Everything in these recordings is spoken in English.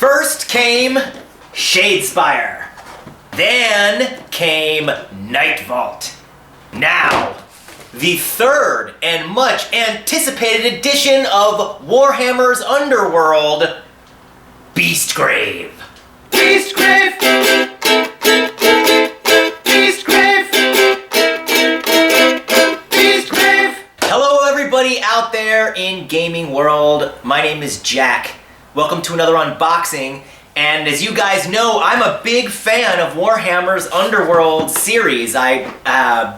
First came Shadespire. Then came Night Vault. Now, the third and much anticipated edition of Warhammer's Underworld, Beastgrave. Beastgrave! Beastgrave! Beastgrave! Hello everybody out there in gaming world. My name is Jack. Welcome to another unboxing. And as you guys know, I'm a big fan of Warhammer's Underworld series. I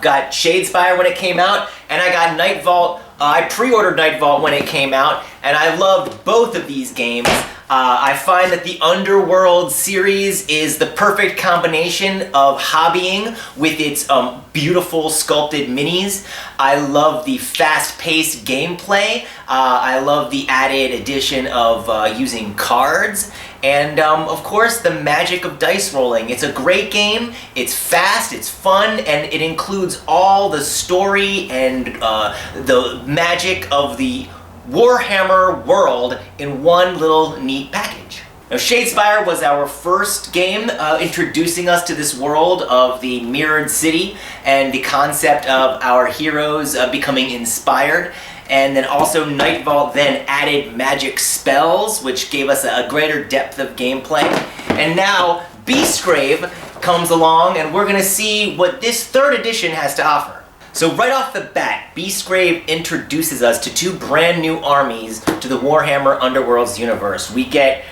got Shadespire when it came out, and I got Night Vault. I pre-ordered Night Vault when it came out, and I loved both of these games. I find that the Underworld series is the perfect combination of hobbying with its beautiful sculpted minis. I love the fast-paced gameplay. I love the added addition of using cards. And of course, the magic of dice rolling. It's a great game, it's fast, it's fun, and it includes all the story and the magic of the Warhammer world in one little neat package. Now, Shadespire was our first game introducing us to this world of the mirrored city and the concept of our heroes becoming inspired. And then also Night Vault then added magic spells, which gave us a greater depth of gameplay. And now Beastgrave comes along, and we're going to see what this third edition has to offer. So right off the bat, Beastgrave introduces us to two brand new armies to the Warhammer Underworlds universe. We get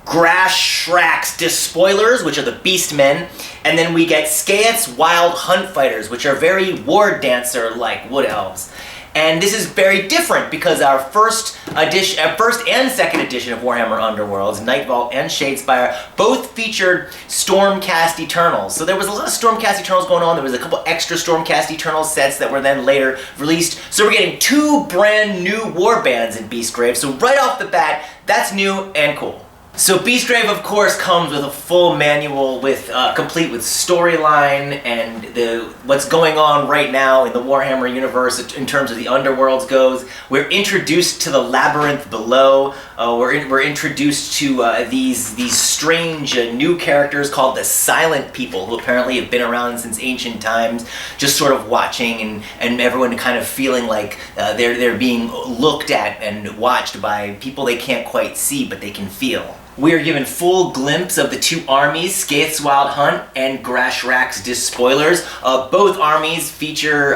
Grashrak's Despoilers, which are the Beastmen, and then we get Skaeth's Wild Hunt Fighters, which are very war dancer-like wood elves. And this is very different because our first and second edition of Warhammer Underworlds, Night Vault and Shadespire, both featured Stormcast Eternals. So there was a lot of Stormcast Eternals going on. There was a couple extra Stormcast Eternals sets that were then later released. So we're getting two brand new warbands in Beastgrave. So right off the bat, that's new and cool. So Beastgrave, of course, comes with a full manual with complete with storyline and what's going on right now in the Warhammer universe in terms of the Underworlds goes. We're introduced to the labyrinth below. We're introduced to these strange new characters called the Silent People, who apparently have been around since ancient times, just sort of watching and everyone kind of feeling like they're being looked at and watched by people they can't quite see but they can feel. We are given full glimpse of the two armies, Skaeth's Wild Hunt and Grashrak's Despoilers. Both armies feature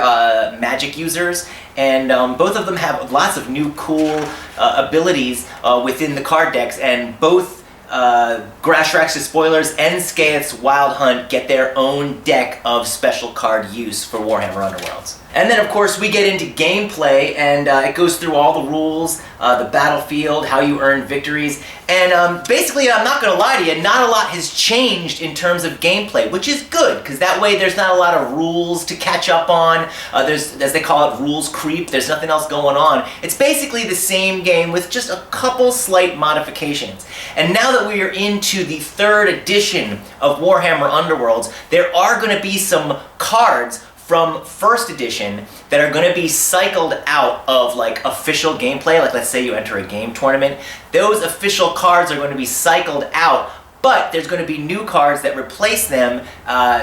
magic users, and both of them have lots of new cool abilities within the card decks, and both Grashrak's Despoilers and Skaeth's Wild Hunt get their own deck of special card use for Warhammer Underworlds. And then, of course, we get into gameplay, and it goes through all the rules, the battlefield, how you earn victories, and basically, I'm not going to lie to you, not a lot has changed in terms of gameplay, which is good, because that way there's not a lot of rules to catch up on. There's, as they call it, rules creep. There's nothing else going on. It's basically the same game with just a couple slight modifications. And now that we are into the third edition of Warhammer Underworlds, there are going to be some cards from first edition that are going to be cycled out of like official gameplay. Like, let's say you enter a game tournament, those official cards are going to be cycled out, but there's going to be new cards that replace them,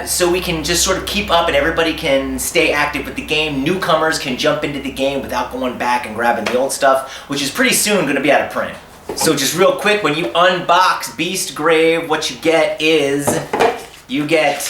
so we can just sort of keep up and everybody can stay active with the game. Newcomers can jump into the game without going back and grabbing the old stuff, which is pretty soon going to be out of print. So just real quick, when you unbox Beastgrave, what you get is you get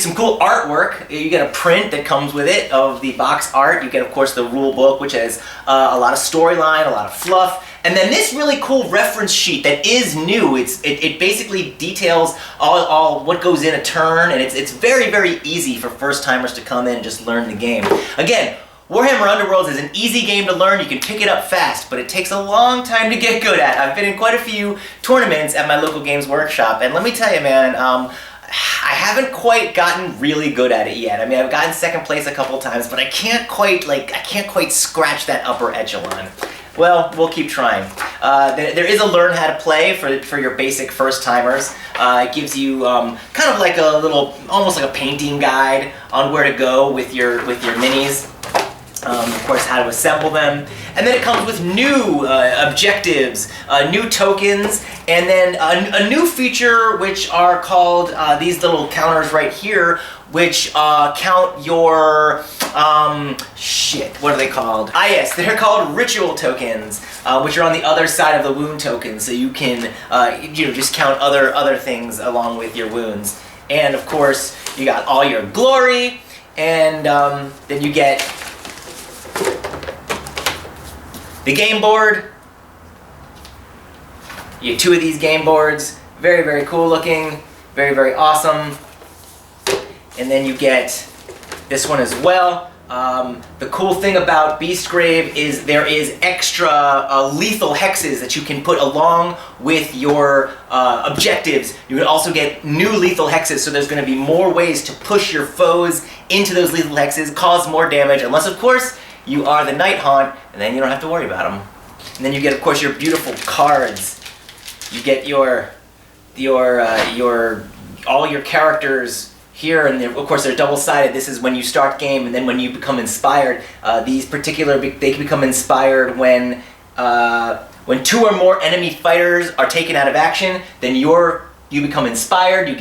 some cool artwork. You get a print that comes with it of the box art. You get, of course, the rule book, which has a lot of storyline, a lot of fluff. And then this really cool reference sheet that is new. It basically details all what goes in a turn, and it's very, very easy for first-timers to come in and just learn the game. Again, Warhammer Underworlds is an easy game to learn. You can pick it up fast, but it takes a long time to get good at. I've been in quite a few tournaments at my local games workshop, and let me tell you, man, I haven't quite gotten really good at it yet. I mean, I've gotten second place a couple times, but I can't quite scratch that upper echelon. Well, we'll keep trying. There is a learn how to play for your basic first timers. It gives you kind of like a little, almost like a painting guide on where to go with your minis. Of course, how to assemble them. And then it comes with new objectives, new tokens, and then a new feature which are called these little counters right here, which count your, what are they called? Ah yes, they're called ritual tokens, which are on the other side of the wound token, so you can just count other things along with your wounds. And of course, you got all your glory, and then you get the game board. You get 2 of these game boards. Very, very cool looking. Very, very awesome. And then you get this one as well. The cool thing about Beastgrave is there is extra lethal hexes that you can put along with your objectives. You would also get new lethal hexes, so there's going to be more ways to push your foes into those lethal hexes, cause more damage, unless of course you are the Night Haunt, and then you don't have to worry about them. And then you get, of course, your beautiful cards. You get all your characters here, and of course they're double-sided. This is when you start game, and then when you become inspired. These particular, they can become inspired when 2 or more enemy fighters are taken out of action. Then you become inspired. You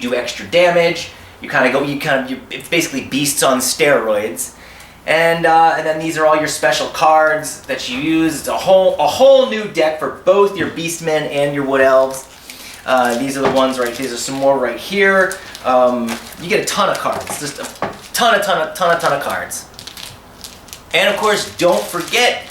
do extra damage. It's basically beasts on steroids. And then these are all your special cards that you use. It's a whole new deck for both your Beastmen and your Wood Elves. These are the ones right. These are some more right here. You get a ton of cards, just a ton of cards. And of course, don't forget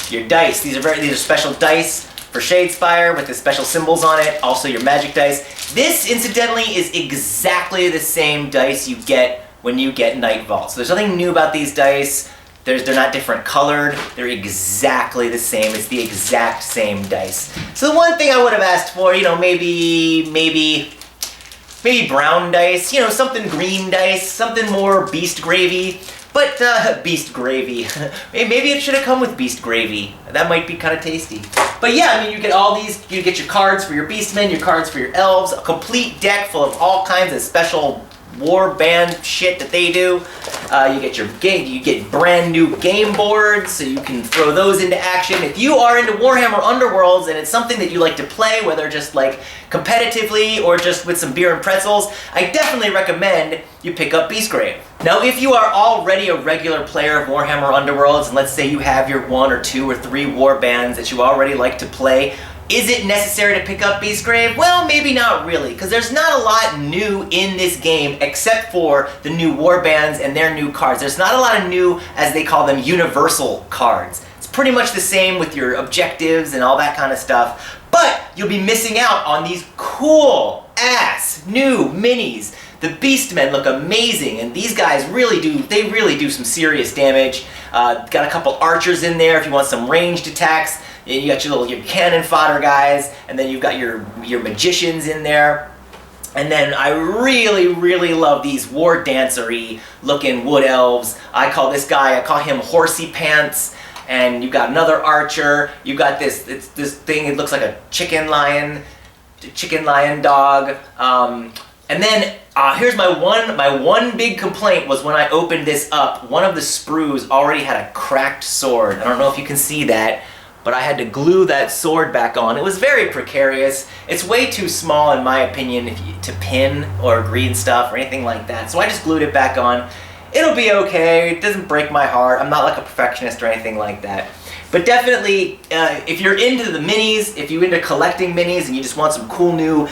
your dice. These are special dice for Shadespire with the special symbols on it. Also your magic dice. This, incidentally, is exactly the same dice you get when you get Night Vault. So there's nothing new about these dice. They're not different colored. They're exactly the same. It's the exact same dice. So the one thing I would have asked for, maybe brown dice, something green dice, something more Beast Gravy. But, Beast Gravy. Maybe it should have come with Beast Gravy. That might be kind of tasty. But yeah, you get all these, you get your cards for your Beastmen, your cards for your Elves, a complete deck full of all kinds of special war band shit that they do. You get brand new game boards, so you can throw those into action. If you are into Warhammer Underworlds and it's something that you like to play, whether just like competitively or just with some beer and pretzels, I definitely recommend you pick up Beastgrave. Now, if you are already a regular player of Warhammer Underworlds, and let's say you have your 1 or 2 or 3 war bands that you already like to play, is it necessary to pick up Beastgrave? Well, maybe not really, because there's not a lot new in this game except for the new warbands and their new cards. There's not a lot of new, as they call them, universal cards. It's pretty much the same with your objectives and all that kind of stuff, but you'll be missing out on these cool-ass new minis. The Beastmen look amazing, and these guys really do some serious damage. Got a couple archers in there if you want some ranged attacks. You got your cannon fodder guys, and then you've got your magicians in there. And then I really love these war dancery looking Wood Elves. I call him Horsey Pants. And you've got another archer. You've got this thing, it looks like a chicken lion dog. And then here's my one big complaint was when I opened this up, one of the sprues already had a cracked sword. I don't know if you can see that, but I had to glue that sword back on. It was very precarious. It's way too small, in my opinion, to pin or green stuff or anything like that. So I just glued it back on. It'll be okay. It doesn't break my heart. I'm not like a perfectionist or anything like that. But definitely, if you're into the minis, if you're into collecting minis and you just want some cool new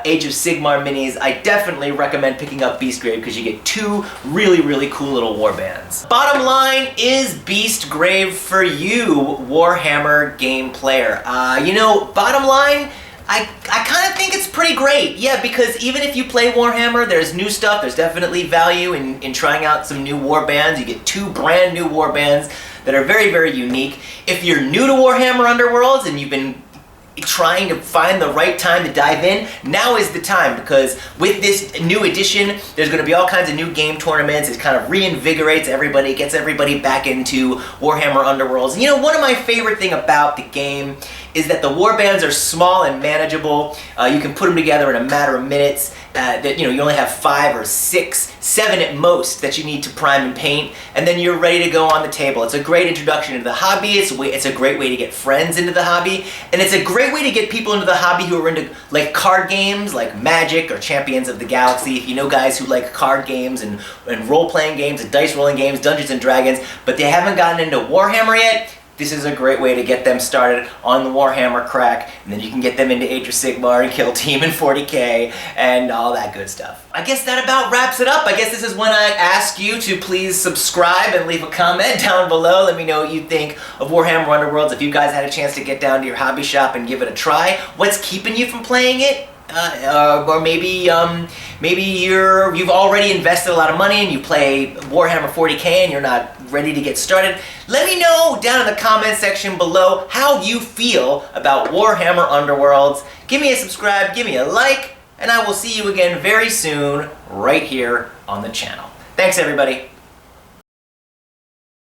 Age of Sigmar minis, I definitely recommend picking up Beastgrave because you get 2 really cool little warbands. Bottom line is Beastgrave for you, Warhammer game player. Bottom line, I kind of think it's pretty great. Yeah, because even if you play Warhammer, there's new stuff. There's definitely value in trying out some new warbands. You get 2 brand new warbands that are very unique. If you're new to Warhammer Underworlds and you've been trying to find the right time to dive in, now is the time, because with this new edition, there's going to be all kinds of new game tournaments. It kind of reinvigorates everybody, gets everybody back into Warhammer Underworlds. And one of my favorite thing about the game is that the warbands are small and manageable. You can put them together in a matter of minutes. that you only have 5 or 6, 7 at most that you need to prime and paint, and then you're ready to go on the table. It's a great introduction into the hobby. It's a great way to get friends into the hobby, and it's a great way to get people into the hobby who are into like card games like Magic or Champions of the Galaxy. If you know guys who like card games and role-playing games and dice rolling games, Dungeons and Dragons, but they haven't gotten into Warhammer yet, this is a great way to get them started on the Warhammer crack, and then you can get them into Age of Sigmar and Kill Team and 40K and all that good stuff. I guess that about wraps it up. I guess this is when I ask you to please subscribe and leave a comment down below. Let me know what you think of Warhammer Underworlds. If you guys had a chance to get down to your hobby shop and give it a try, what's keeping you from playing it? Or maybe you've already invested a lot of money and you play Warhammer 40K and you're not ready to get started. Let me know down in the comment section below how you feel about Warhammer Underworlds. Give me a subscribe, give me a like, and I will see you again very soon right here on the channel. Thanks everybody.